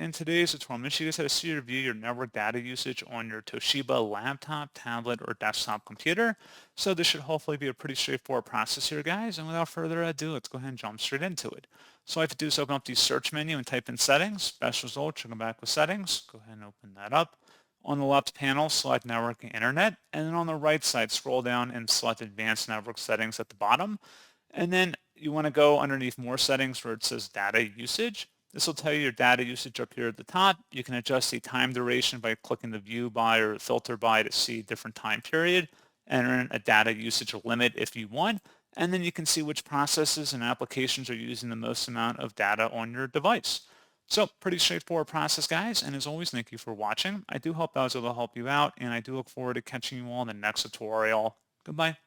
In today's tutorial, I'm going to show you guys how to see or review your network data usage on your Toshiba laptop, tablet, or desktop computer. So this should hopefully be a pretty straightforward process here, guys. And without further ado, let's go ahead and jump straight into it. So all I have to do is open up the search menu and type in settings. Best result, you'll come back with settings. Go ahead and open that up. On the left panel, select network and internet. And then on the right side, scroll down and select advanced network settings at the bottom. And then you want to go underneath more settings where it says data usage. This will tell you your data usage up here at the top. You can adjust the time duration by clicking the view by or filter by to see different time period. Enter in a data usage limit if you want. And then you can see which processes and applications are using the most amount of data on your device. So pretty straightforward process, guys. And as always, thank you for watching. I do hope I was able to help you out, and I do look forward to catching you all in the next tutorial. Goodbye.